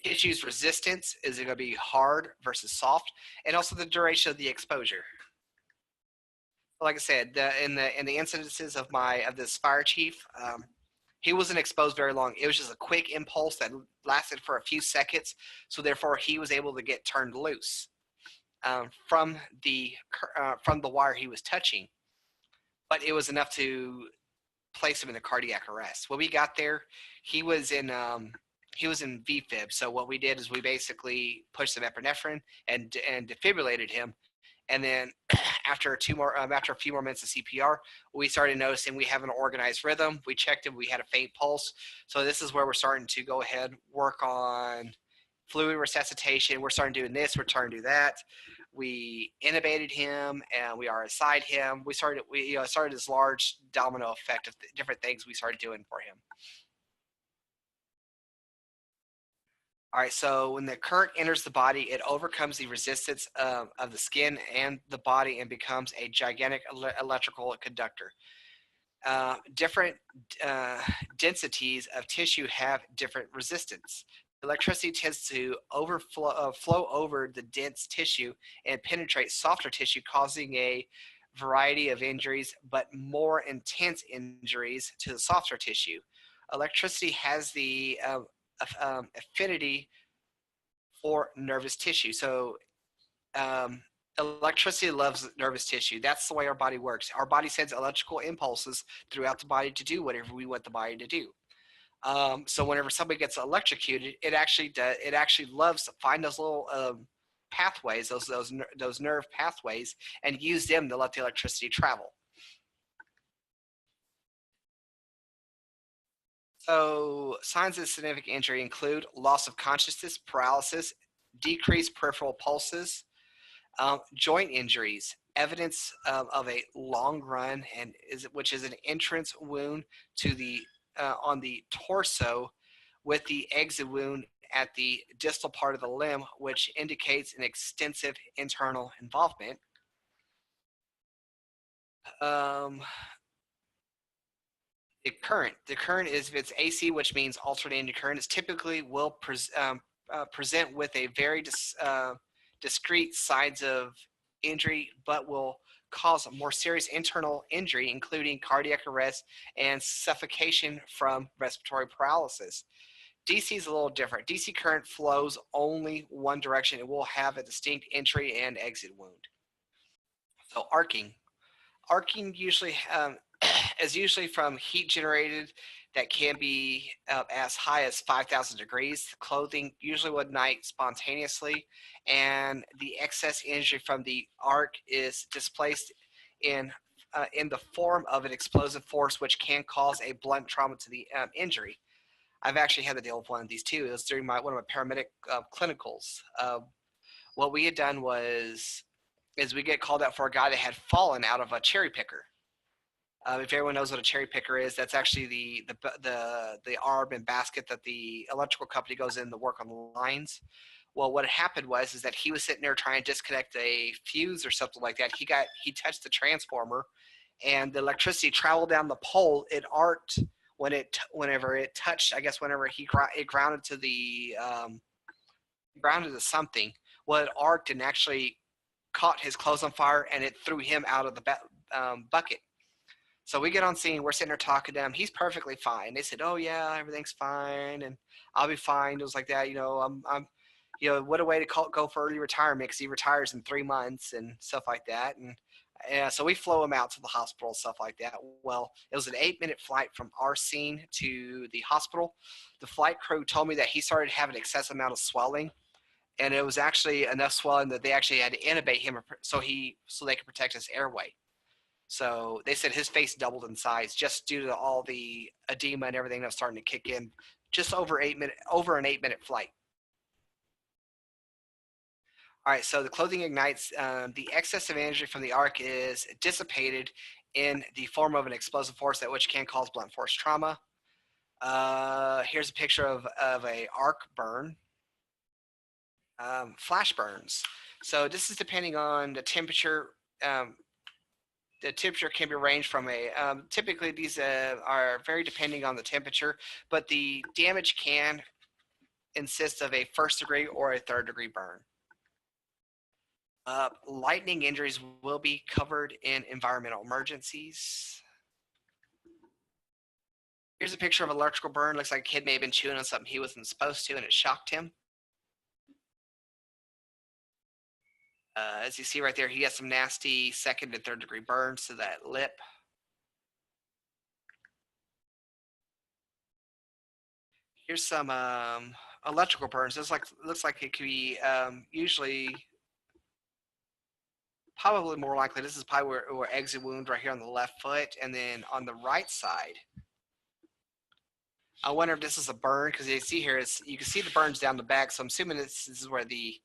Tissue's resistance, is it going to be hard versus soft, and also the duration of the exposure. Like I said, in the incidences of this fire chief, he wasn't exposed very long. It was just a quick impulse that lasted for a few seconds, so therefore he was able to get turned loose from the wire he was touching, but it was enough to place him in a cardiac arrest. When we got there, he was in VFib. So what we did is we basically pushed some epinephrine and defibrillated him. And then after a few more minutes of CPR, we started noticing we have an organized rhythm. We checked him. We had a faint pulse. So this is where we're starting to go ahead, work on fluid resuscitation. We're starting doing this. We're starting to do that. We intubated him and we RSI'd him. We started this large domino effect of different things we started doing for him. All right, so when the current enters the body, it overcomes the resistance of the skin and the body and becomes a gigantic electrical conductor. Different densities of tissue have different resistance. Electricity tends to flow over the dense tissue and penetrate softer tissue, causing a variety of injuries, but more intense injuries to the softer tissue. Electricity has the affinity for nervous tissue. So um, electricity loves nervous tissue. That's the way our body works. Our body sends electrical impulses throughout the body to do whatever we want the body to do. So whenever somebody gets electrocuted, it actually does. It actually loves to find those little pathways, those nerve pathways, and use them to let the electricity travel. So signs of significant injury include loss of consciousness, paralysis, decreased peripheral pulses, joint injuries, evidence of a long run, which is an entrance wound to the on the torso, with the exit wound at the distal part of the limb, which indicates an extensive internal involvement. Um, the current is, if it's AC, which means alternating current, is typically will present with a very discrete signs of injury, but will cause a more serious internal injury, including cardiac arrest and suffocation from respiratory paralysis. DC is a little different. DC current flows only one direction. It will have a distinct entry and exit wound. So arcing. Arcing usually is usually from heat generated that can be as high as 5,000 degrees. The clothing usually would ignite spontaneously, and the excess energy from the arc is displaced in the form of an explosive force, which can cause a blunt trauma to the injury. I've actually had to deal with one of these too. It was during one of my paramedic clinicals. What we had done is we get called out for a guy that had fallen out of a cherry picker. If everyone knows what a cherry picker is, that's actually the arm and basket that the electrical company goes in to work on the lines. Well, what happened is that he was sitting there trying to disconnect a fuse or something like that. He touched the transformer, and the electricity traveled down the pole. It arced whenever it touched. I guess whenever it grounded to the grounded to something. Well, it arced and actually caught his clothes on fire, and it threw him out of the bucket. So we get on scene. We're sitting there talking to him. He's perfectly fine. They said, "Oh yeah, everything's fine, and I'll be fine." It was like that, what a way to go for early retirement, because he retires in 3 months and stuff like that. And so we flow him out to the hospital, stuff like that. Well, it was an 8-minute flight from our scene to the hospital. The flight crew told me that he started having an excessive amount of swelling, and it was actually enough swelling that they actually had to intubate him so they could protect his airway. So they said his face doubled in size just due to all the edema and everything that was starting to kick in, just over an 8-minute flight. All right, so the clothing ignites. The excess of energy from the arc is dissipated in the form of an explosive force, which can cause blunt force trauma. Here's a picture of a arc burn. Flash burns. So this is depending on the temperature. The temperature can be ranged from typically these are very depending on the temperature, but the damage can consist of a 1st degree or a 3rd degree burn. Lightning injuries will be covered in environmental emergencies. Here's a picture of an electrical burn. Looks like a kid may have been chewing on something he wasn't supposed to, and it shocked him. As you see right there, he has some nasty 2nd and 3rd degree burns to that lip. Here's some electrical burns. This looks like it could be usually, probably more likely, this is probably where exit wound right here on the left foot, and then on the right side. I wonder if this is a burn, because you see here, you can see the burns down the back, so I'm assuming this is where the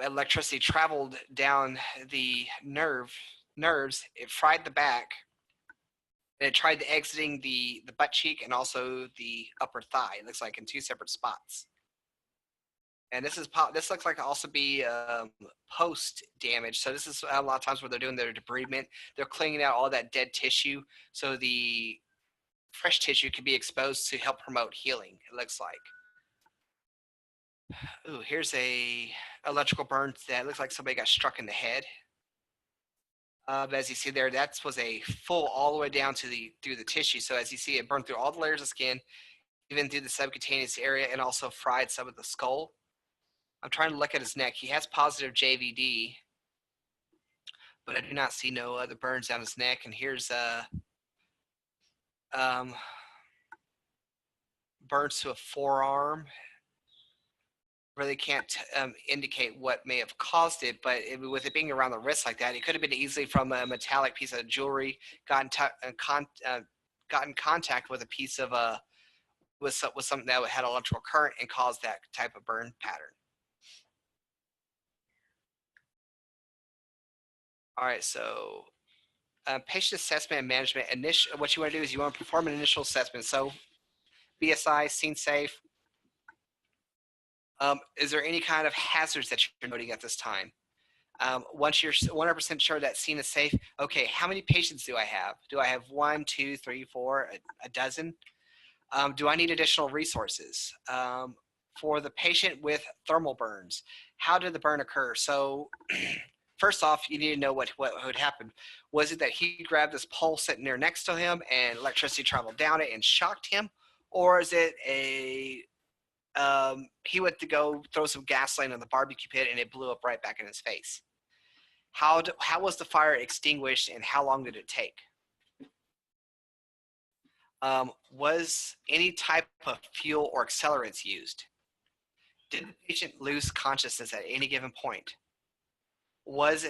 electricity traveled down the nerves. It fried the back, and it tried to exiting the butt cheek and also the upper thigh. It looks like in 2 separate spots. And this looks like also be post damage. So this is a lot of times where they're doing their debridement. They're cleaning out all that dead tissue, so the fresh tissue can be exposed to help promote healing, it looks like. Ooh, here's a electrical burn that looks like somebody got struck in the head. But as you see there, that was a full all the way down to through the tissue. So as you see, it burned through all the layers of skin, even through the subcutaneous area, and also fried some of the skull. I'm trying to look at his neck. He has positive JVD, but I do not see no other burns down his neck. And here's um, burns to a forearm. Really can't indicate what may have caused it, but with it being around the wrist like that, it could have been easily from a metallic piece of jewelry got in contact with a piece of with something that had electrical current and caused that type of burn pattern. All right, so patient assessment and management. What you want to do is you want to perform an initial assessment. So BSI, scene safe. Is there any kind of hazards that you're noting at this time? Once you're 100% sure that scene is safe, okay, how many patients do I have? Do I have 1, 2, 3, 4, a dozen? Do I need additional resources? For the patient with thermal burns, how did the burn occur? So first off, you need to know what would happen. Was it that he grabbed this pole sitting there next to him and electricity traveled down it and shocked him? Or is it he went to go throw some gasoline on the barbecue pit and it blew up right back in his face? How was the fire extinguished and how long did it take? Was any type of fuel or accelerants used? Did the patient lose consciousness at any given point? Was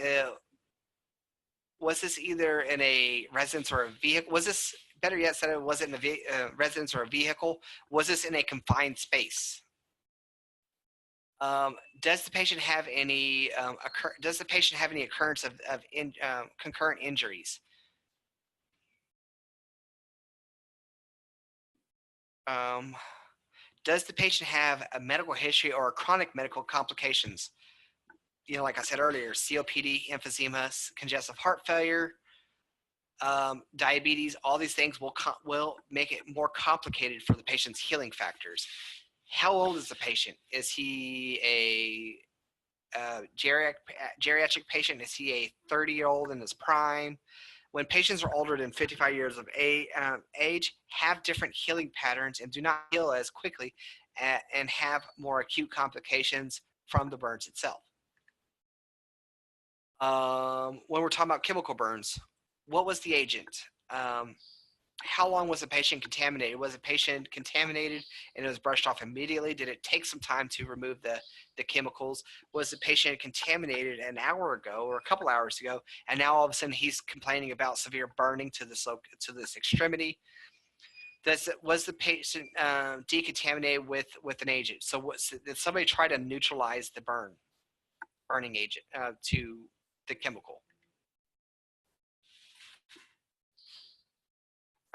this either in a residence or a vehicle? Was this, better yet said, was it in a residence or a vehicle? Was this in a confined space? Does the patient have any occurrence of concurrent injuries? Does the patient have a medical history or chronic medical complications? You know, like I said earlier, COPD, emphysema, congestive heart failure, diabetes. All these things will make it more complicated for the patient's healing factors. How old is the patient? Is he a geriatric patient? Is he a 30-year-old in his prime? When patients are older than 55 years of age, have different healing patterns and do not heal as quickly and have more acute complications from the burns itself. When we're talking about chemical burns, what was the agent? How long was the patient contaminated? Was the patient contaminated and it was brushed off immediately? Did it take some time to remove the chemicals? Was the patient contaminated an hour ago or a couple hours ago, and now all of a sudden he's complaining about severe burning to this extremity? Was the patient decontaminated with an agent? So did somebody try to neutralize the burning agent to the chemical?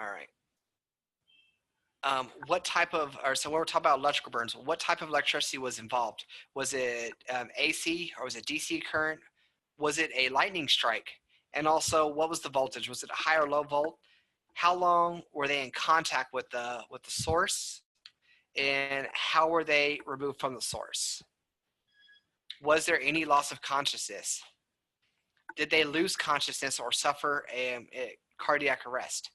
All right. What type of, or so when we're talking about electrical burns, what type of electricity was involved? Was it AC or was it DC current? Was it a lightning strike? And also, what was the voltage? Was it a high or low volt? How long were they in contact with the source? And how were they removed from the source? Was there any loss of consciousness? Did they lose consciousness or suffer a cardiac arrest?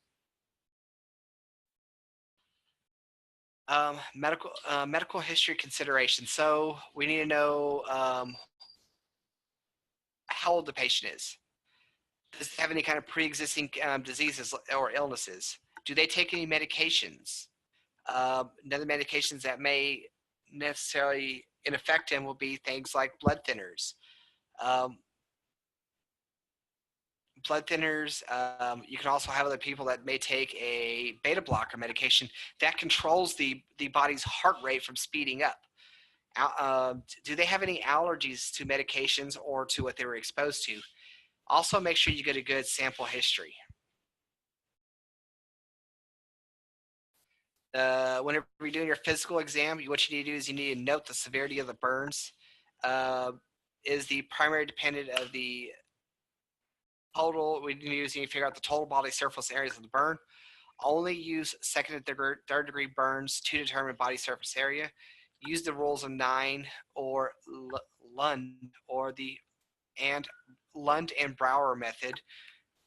Medical history consideration. So we need to know how old the patient is. Does they have any kind of pre-existing diseases or illnesses? Do they take any medications? Another medications that may necessarily affect him will be things like blood thinners. You can also have other people that may take a beta blocker medication that controls the body's heart rate from speeding up. Do they have any allergies to medications or to what they were exposed to? Also, make sure you get a good sample history. Whenever you're doing your physical exam, what you need to do is you need to note the severity of the burns. Is the primary dependent of the total? We need to figure out the total body surface areas of the burn. Only use second and third degree burns to determine body surface area. Use the rules of 9 or Lund or the and Lund and Brower method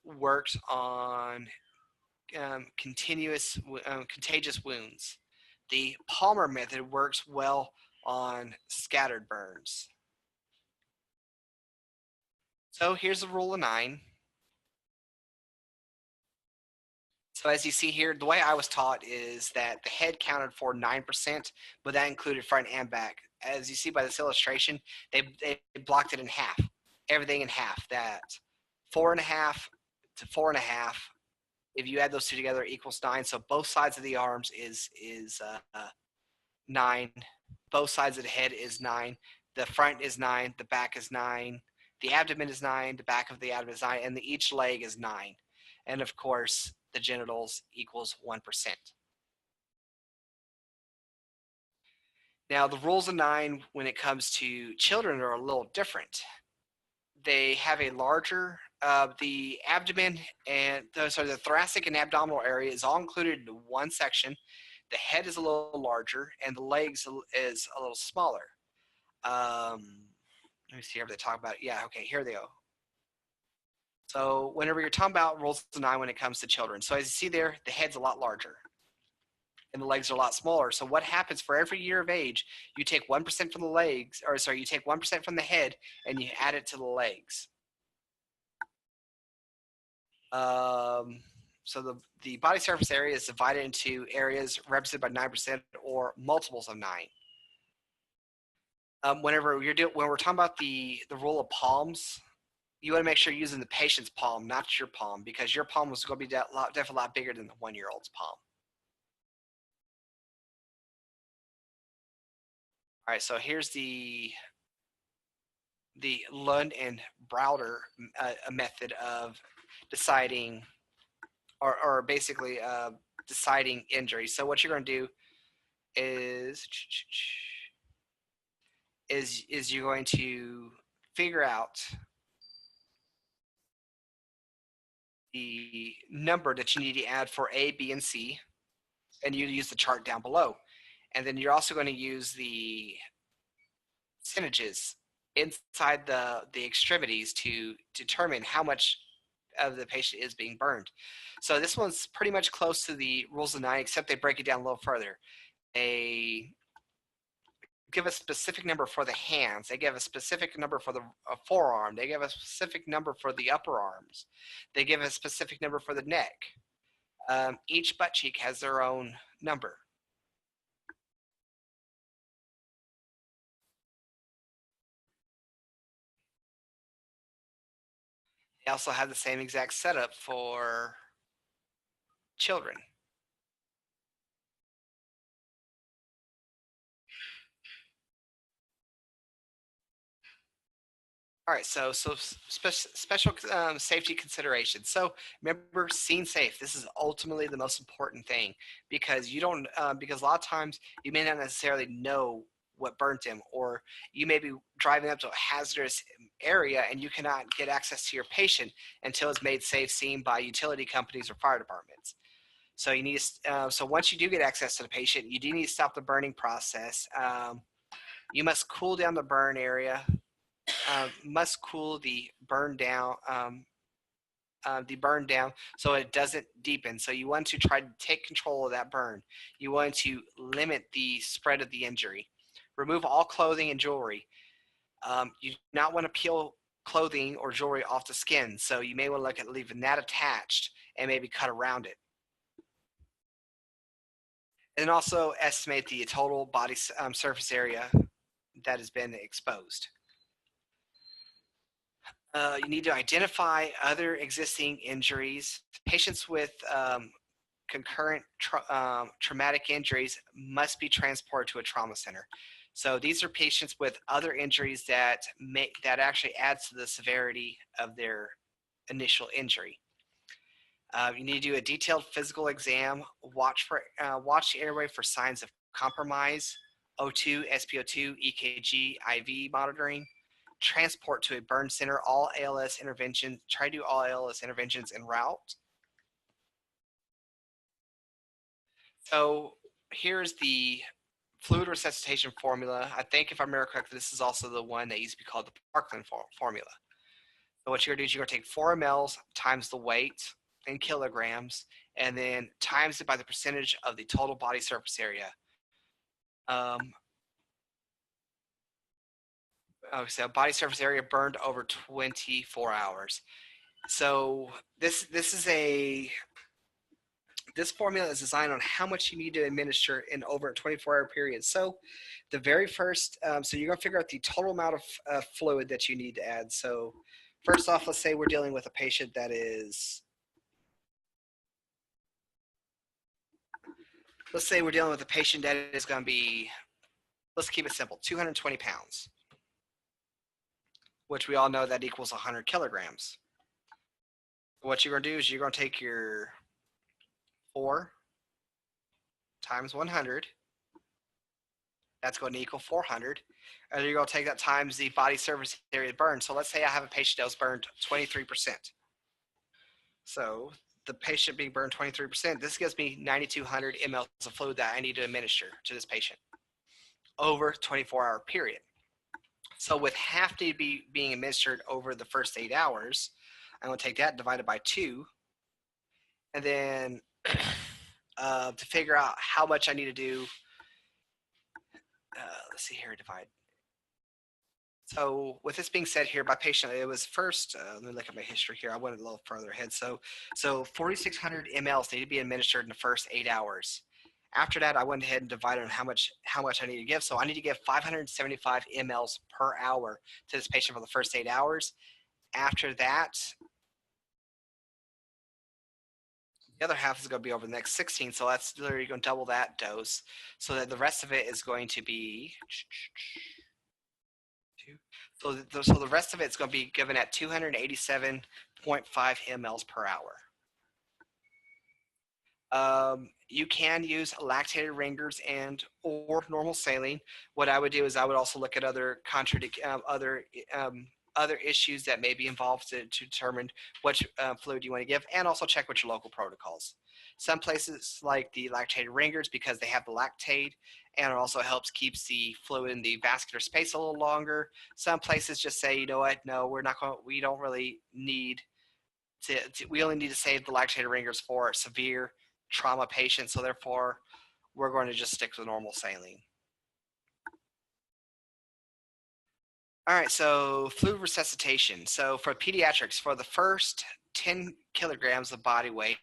works on contagious wounds. The Palmer method works well on scattered burns. So here's the rule of 9. So as you see here, the way I was taught is that the head counted for 9%, but that included front and back. As you see by this illustration, they blocked it in half, everything in half. That 4.5 to 4.5. If you add those two together, it equals 9. So both sides of the arms is 9. Both sides of the head is 9. The front is 9. The back is 9. The abdomen is 9. The back of the abdomen is 9, and each leg is 9. And of course, the genitals equals 1%. Now, the rules of 9 when it comes to children are a little different. They have a larger, the abdomen and the thoracic and abdominal area is all included in one section. The head is a little larger, and the legs is a little smaller. Let me see if they talk about it. Yeah, okay, here they go. So whenever you're talking about rules of 9 when it comes to children, so as you see there, the head's a lot larger and the legs are a lot smaller. So what happens for every year of age, you take 1% from the legs, or sorry, you take 1% from the head and you add it to the legs. So the body surface area is divided into areas represented by 9% or multiples of 9. Whenever when we're talking about the rule of palms, you want to make sure you're using the patient's palm, not your palm, because your palm is going to be definitely a lot bigger than the 1-year-old's palm. All right, so here's the Lund and Browder method of deciding, or basically deciding injury. So what you're going to do is you're going to figure out the number that you need to add for A, B, and C, and you use the chart down below. And then you're also going to use the percentages inside the extremities to determine how much of the patient is being burned. So this one's pretty much close to the rules of 9, except they break it down a little further. They give a specific number for the hands. They give a specific number for the forearm. They give a specific number for the upper arms. They give a specific number for the neck. Each butt cheek has their own number. They also have the same exact setup for children. All right, so special safety considerations. So remember, scene safe. This is ultimately the most important thing, because you don't because a lot of times you may not necessarily know what burnt him, or you may be driving up to a hazardous area and you cannot get access to your patient until it's made safe seen by utility companies or fire departments. So you need to, so once you do get access to the patient, you do need to stop the burning process. You must cool down the burn area. Must cool the burn down so it doesn't deepen. So you want to try to take control of that burn. You want to limit the spread of the injury. Remove all clothing and jewelry. You do not want to peel clothing or jewelry off the skin, so you may want to look at leaving that attached and maybe cut around it. And also estimate the total body surface area that has been exposed. You need to identify other existing injuries. Patients with concurrent traumatic injuries must be transported to a trauma center. So these are patients with other injuries that actually adds to the severity of their initial injury. You need to do a detailed physical exam. Watch the airway for signs of compromise. O2, SpO2, EKG, IV monitoring. Transport to a burn center. All ALS interventions. Try to do all ALS interventions en route. So here's the fluid resuscitation formula. I think if I remember correctly, this is also the one that used to be called the Parkland formula. So what you're going to do is you're going to take 4 mLs times the weight in kilograms, and then times it by the percentage of the total body surface area. So body surface area burned over 24 hours. So this formula is designed on how much you need to administer in over a 24-hour period. So the very first, so you're going to figure out the total amount of fluid that you need to add. So first off, let's say we're dealing with a patient that is, let's say we're dealing with a patient that is going to be, let's keep it simple, 220 pounds, which we all know that equals 100 kilograms. What you're going to do is you're going to take your 4 times 100. That's going to equal 400. And you're going to take that times the body surface area burned. So let's say I have a patient that was burned 23%. So the patient being burned 23%, this gives me 9,200 mLs of fluid that I need to administer to this patient over a 24-hour period. So with half to be being administered over the first 8 hours, I'm going to take that divided by 2, and then to figure out how much I need to do, let's see here, divide. So with this being said here, my patient, it was first, let me look at my history here. I went a little further ahead. So 4,600 mLs need to be administered in the first 8 hours. After that, I went ahead and divided on how much I need to give. So I need to give 575 mLs per hour to this patient for the first 8 hours. After that, the other half is going to be over the next 16. So that's literally going to double that dose. So that the rest of it is going to be, so the rest of it is going to be given at 287.5 mLs per hour. You can use lactated ringers and or normal saline. What I would do is I would also look at other other issues that may be involved to determine what fluid you want to give, and also check with your local protocols. Some places like the lactated ringers because they have the lactate, and it also helps keeps the fluid in the vascular space a little longer. Some places just say, you know what, no, we don't really need we only need to save the lactated ringers for severe trauma patients, so therefore we're going to just stick to normal saline. All right, so fluid resuscitation. So for pediatrics, for the first 10 kilograms of body weight,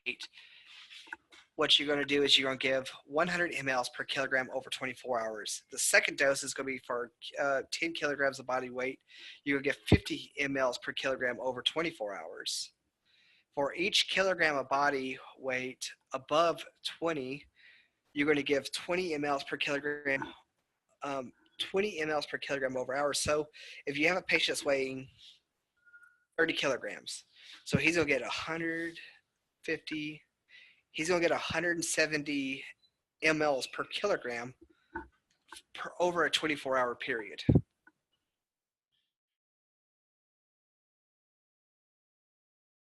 what you're going to do is you're going to give 100 mLs per kilogram over 24 hours. The second dose is going to be for 10 kilograms of body weight. You're going to give 50 mLs per kilogram over 24 hours. For each kilogram of body weight above 20, you're going to give 20 mLs per kilogram 20 mLs per kilogram over hours. So if you have a patient that's weighing 30 kilograms, so he's going to get 150, he's going to get 170 mLs per kilogram over a 24-hour period.